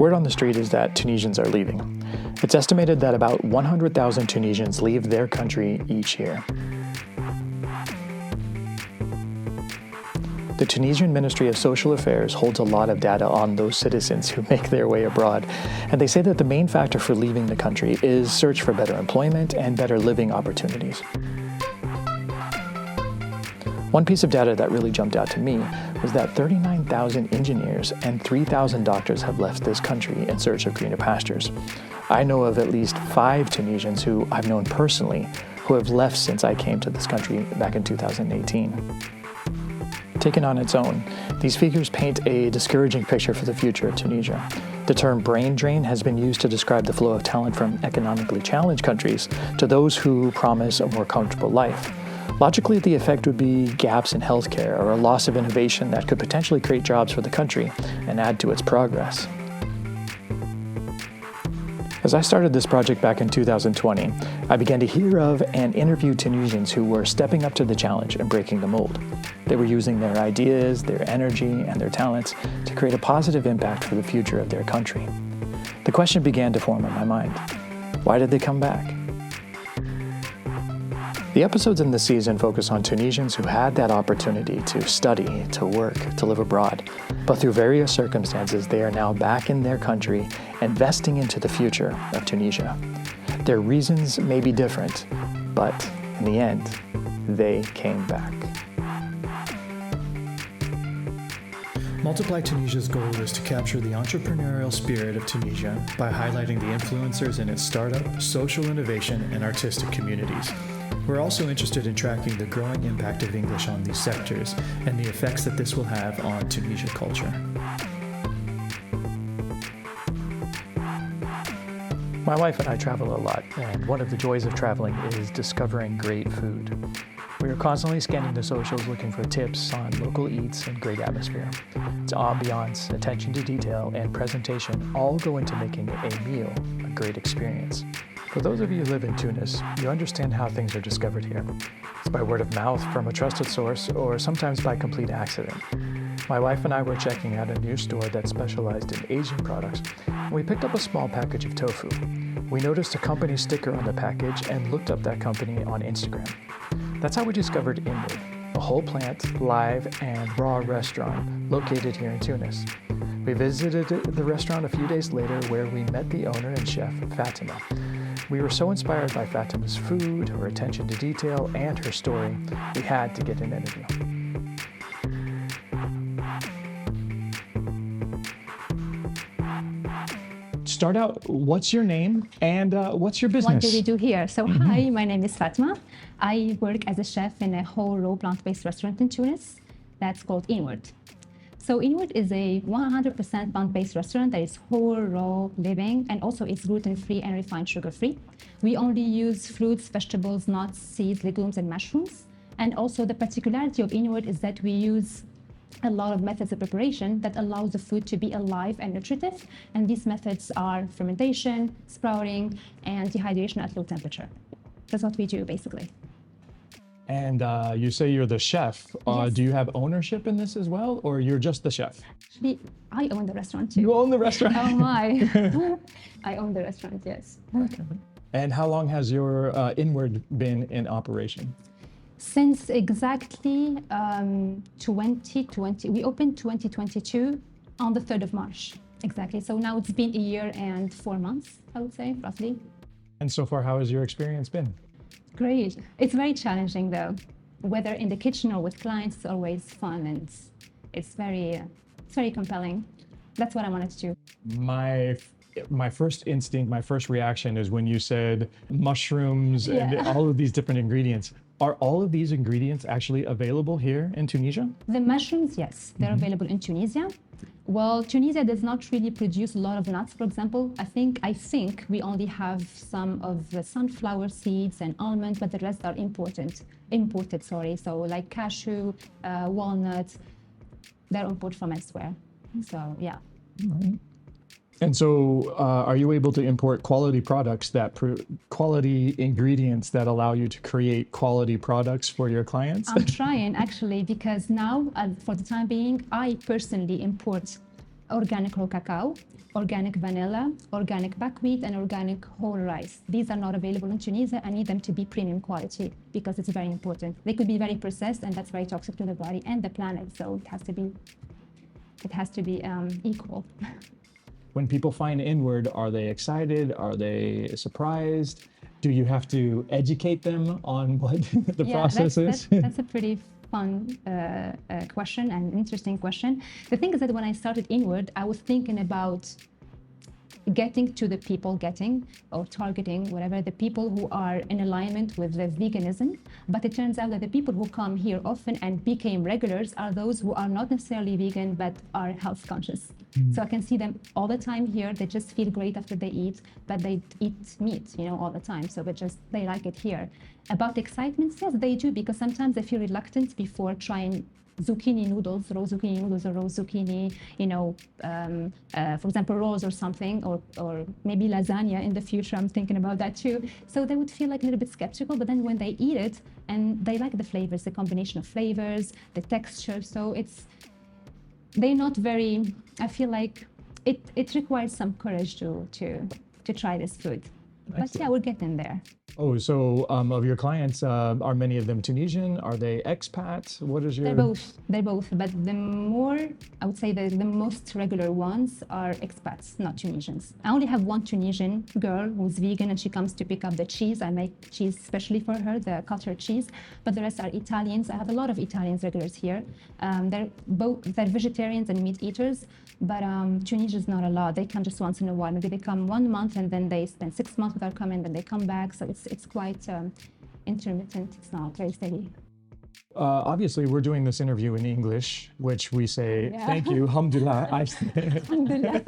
Word on the street is that Tunisians are leaving. It's estimated that about 100,000 Tunisians leave their country each year. The Tunisian Ministry of Social Affairs holds a lot of data on those citizens who make their way abroad, and they say that the main factor for leaving the country is search for better employment and better living opportunities. One piece of data that really jumped out to me was that 39,000 engineers and 3,000 doctors have left this country in search of greener pastures. I know of at least 5 Tunisians who I've known personally who have left since I came to this country back in 2018. Taken on its own, these figures paint a discouraging picture for the future of Tunisia. The term brain drain has been used to describe the flow of talent from economically challenged countries to those who promise a more comfortable life. Logically, the effect would be gaps in healthcare or a loss of innovation that could potentially create jobs for the country and add to its progress. As I started this project back in 2020, I began to hear of and interview Tunisians who were stepping up to the challenge and breaking the mold. They were using their ideas, their energy, and their talents to create a positive impact for the future of their country. The question began to form in my mind: why did they come back? The episodes in this season focus on Tunisians who had that opportunity to study, to work, to live abroad, but through various circumstances, they are now back in their country, investing into the future of Tunisia. Their reasons may be different, but in the end, they came back. Multiply Tunisia's goal is to capture the entrepreneurial spirit of Tunisia by highlighting the influencers in its startup, social innovation, and artistic communities. We're also interested in tracking the growing impact of English on these sectors and the effects that this will have on Tunisia culture. My wife and I travel a lot, and one of the joys of traveling is discovering great food. We are constantly scanning the socials looking for tips on local eats and great atmosphere. Its ambiance, attention to detail, and presentation all go into making a meal a great experience. For those of you who live in Tunis, you understand how things are discovered here. It's by word of mouth from a trusted source, or sometimes by complete accident. My wife and I were checking out a new store that specialized in Asian products, and we picked up a small package of tofu. We noticed a company sticker on the package and looked up that company on Instagram. That's how we discovered Inward, a whole plant, live, and raw restaurant located here in Tunis. We visited the restaurant a few days later, where we met the owner and chef, Fatima. We were so inspired by Fatima's food, her attention to detail, and her story, we had to get an interview. Start out, what's your name and what's your business? What do we do here? So hi, my name is Fatima. I work as a chef in a whole raw plant-based restaurant in Tunis that's called Inward. So Inward is a 100% plant-based restaurant that is whole, raw, living, and also it's gluten-free and refined sugar-free. We only use fruits, vegetables, nuts, seeds, legumes, and mushrooms. And also the particularity of Inward is that we use a lot of methods of preparation that allows the food to be alive and nutritive. And these methods are fermentation, sprouting, and dehydration at low temperature. That's what we do, basically. And you say you're the chef. Yes. Do you have ownership in this as well, or you're just the chef? Actually, I own the restaurant too. You own the restaurant? Oh my. I own the restaurant, yes. Okay. And how long has your Inward been in operation? Since exactly 2020, we opened 2022 on the 3rd of March. Exactly. So now it's been a year and 4 months, I would say, roughly. And so far, how has your experience been? Great. It's very challenging though. Whether in the kitchen or with clients, it's always fun and it's very compelling. That's what I wanted to do. My first instinct, my first reaction is when you said mushrooms and all of these different ingredients. Are all of these ingredients actually available here in Tunisia? The mushrooms, yes, they're available in Tunisia. Well, Tunisia does not really produce a lot of nuts, for example. I think we only have some of the sunflower seeds and almonds, but the rest are imported. So like cashew, walnuts, they're imported from elsewhere. So yeah. All right. And so are you able to import quality products quality ingredients that allow you to create quality products for your clients? I'm trying actually, because now for the time being, I personally import organic raw cacao, organic vanilla, organic buckwheat, and organic whole rice. These are not available in Tunisia. I need them to be premium quality because it's very important. They could be very processed, and that's very toxic to the body and the planet. So it has to be equal. When people find Inward, are they excited? Are they surprised? Do you have to educate them on what the process is? That's a pretty fun question and interesting question. The thing is that when I started Inward, I was thinking about getting to the people, or targeting, whatever, the people who are in alignment with the veganism. But it turns out that the people who come here often and became regulars are those who are not necessarily vegan, but are health conscious. So I can see them all the time here. They just feel great after they eat, but they eat meat, all the time. So they like it here. About excitement, yes, they do, because sometimes they feel reluctant before trying zucchini noodles, raw zucchini noodles, or raw zucchini, for example, rolls or something, or maybe lasagna in the future. I'm thinking about that too. So they would feel like a little bit skeptical, but then when they eat it, and they like the flavors, the combination of flavors, the texture. So they're not very, I feel like it requires some courage to try this food. But yeah, we're getting there. Oh, so of your clients, are many of them Tunisian? Are they expats? What is your... They're both, but I would say the most regular ones are expats, not Tunisians. I only have one Tunisian girl who's vegan, and she comes to pick up the cheese. I make cheese especially for her, the cultured cheese, but the rest are Italians. I have a lot of Italians regulars here. They're vegetarians and meat eaters, but Tunisians not a lot. They come just once in a while. Maybe they come 1 month and then they spend 6 months without coming, then they come back. So it's quite intermittent. It's not very steady. Obviously, we're doing this interview in English, which we say, thank you, alhamdulillah. Alhamdulillah.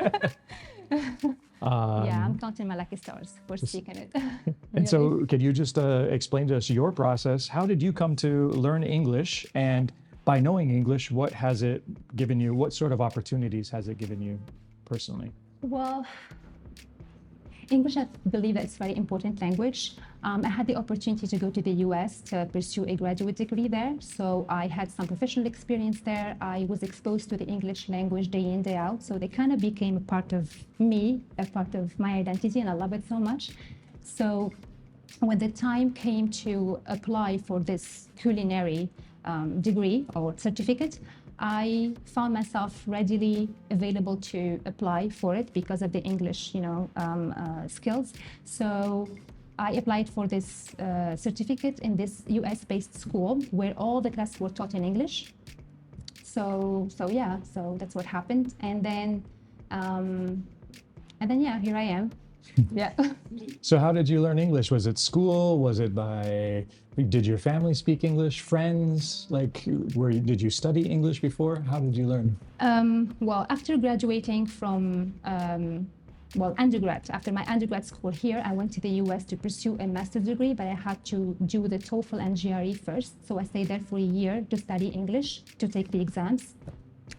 Yeah, I'm counting my lucky stars for speaking it. And so could you just explain to us your process? How did you come to learn English? And by knowing English, what has it given you? What sort of opportunities has it given you personally? Well, English, I believe that it's a very important language. I had the opportunity to go to the US to pursue a graduate degree there. So I had some professional experience there. I was exposed to the English language day in, day out. So they kind of became a part of me, a part of my identity, and I love it so much. So when the time came to apply for this culinary degree or certificate, I found myself readily available to apply for it because of the English, skills. So I applied for this certificate in this US-based school where all the classes were taught in English. So that's what happened. And then yeah, here I am. Yeah. So how did you learn English? Was it school? Was it did your family speak English? Friends? Did you study English before? How did you learn? Well, after graduating from, undergrad, after my undergrad school here, I went to the US to pursue a master's degree, but I had to do the TOEFL and GRE first. So I stayed there for a year to study English, to take the exams.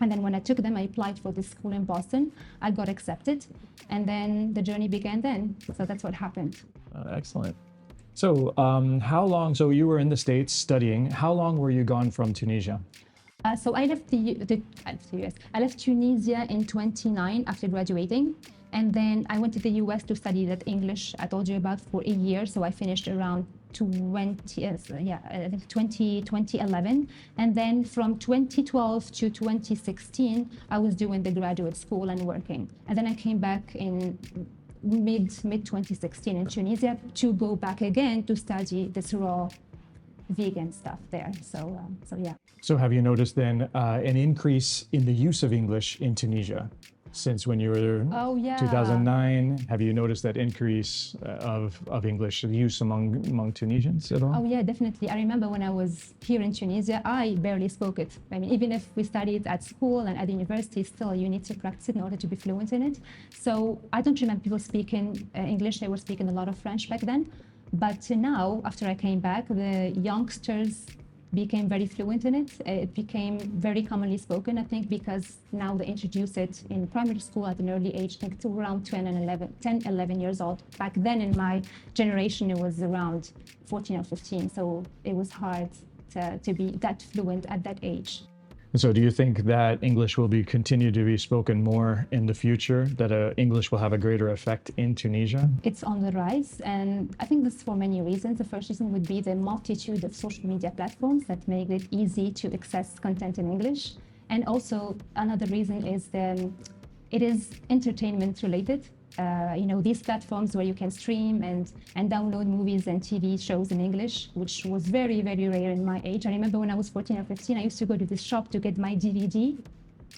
And then when I took them, I applied for this school in Boston. I got accepted, and then the journey began then. So that's what happened. Excellent. So how long, so you were in the States studying, how long were you gone from Tunisia? So I left the US. I left Tunisia in 2009 after graduating. And then I went to the US to study that English I told you about for a year. So I finished around 2011. And then from 2012 to 2016, I was doing the graduate school and working. And then I came back in mid 2016 in Tunisia to go back again to study this raw vegan stuff there. So yeah. So have you noticed then an increase in the use of English in Tunisia? Since when you were 2009, have you noticed that increase of English use among Tunisians at all? Oh yeah, definitely. I remember when I was here in Tunisia, I barely spoke it. I mean, even if we studied at school and at the university, still you need to practice it in order to be fluent in it. So I don't remember people speaking English. They were speaking a lot of French back then. But now, after I came back, the youngsters became very fluent in it. It became very commonly spoken, I think, because now they introduce it in primary school at an early age, I think to around 10, 11 years old. Back then in my generation, it was around 14 or 15. So it was hard to be that fluent at that age. And so do you think that English will be continue to be spoken more in the future, that English will have a greater effect in Tunisia? It's on the rise, and I think this is for many reasons. The first reason would be the multitude of social media platforms that make it easy to access content in English. And also another reason is it is entertainment related. These platforms where you can stream and download movies and TV shows in English, which was very, very rare in my age. I remember when I was 14 or 15, I used to go to the shop to get my DVD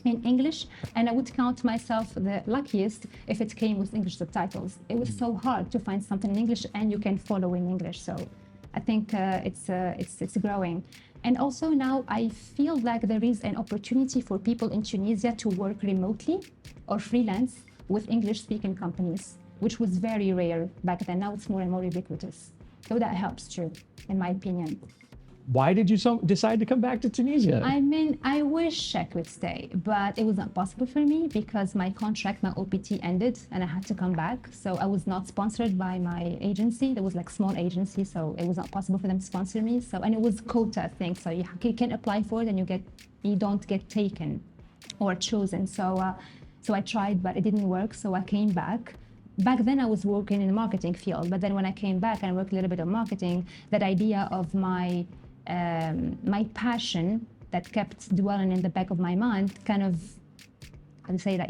in English, and I would count myself the luckiest if it came with English subtitles. It was so hard to find something in English and you can follow in English. So I think it's growing. And also now I feel like there is an opportunity for people in Tunisia to work remotely or freelance with English-speaking companies, which was very rare back then. Now it's more and more ubiquitous. So that helps too, in my opinion. Why did you decide to come back to Tunisia? I mean, I wish I could stay, but it was not possible for me because my contract, my OPT ended and I had to come back. So I was not sponsored by my agency. There was like small agency, so it was not possible for them to sponsor me. And it was quota thing, so you can apply for it and you don't get taken or chosen. So I tried, but it didn't work, so I came back. Back then I was working in the marketing field, but then when I came back and worked a little bit on marketing, that idea of my passion that kept dwelling in the back of my mind kind of,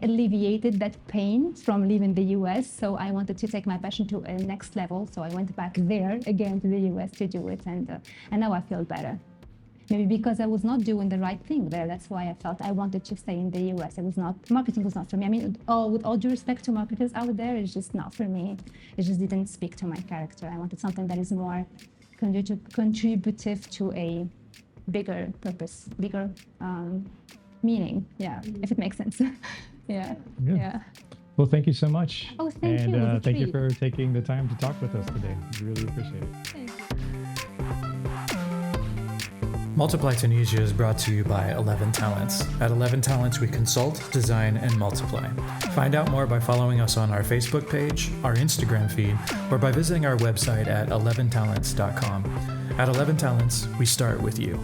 alleviated that pain from leaving the US. So I wanted to take my passion to a next level. So I went back there again to the US to do it, and now I feel better. Maybe because I was not doing the right thing there. That's why I felt I wanted to stay in the US. Marketing was not for me. I mean, with all due respect to marketers out there, it's just not for me. It just didn't speak to my character. I wanted something that is more contributive to a bigger purpose, bigger meaning. Yeah, if it makes sense. Yeah. Well, thank you so much. Oh, thank you. And thank you for taking the time to talk with us today. We really appreciate it. Thank you. Multiply Tunisia is brought to you by 11 Talents. At 11 Talents, we consult, design, and multiply. Find out more by following us on our Facebook page, our Instagram feed, or by visiting our website at 11talents.com. At 11 Talents, we start with you.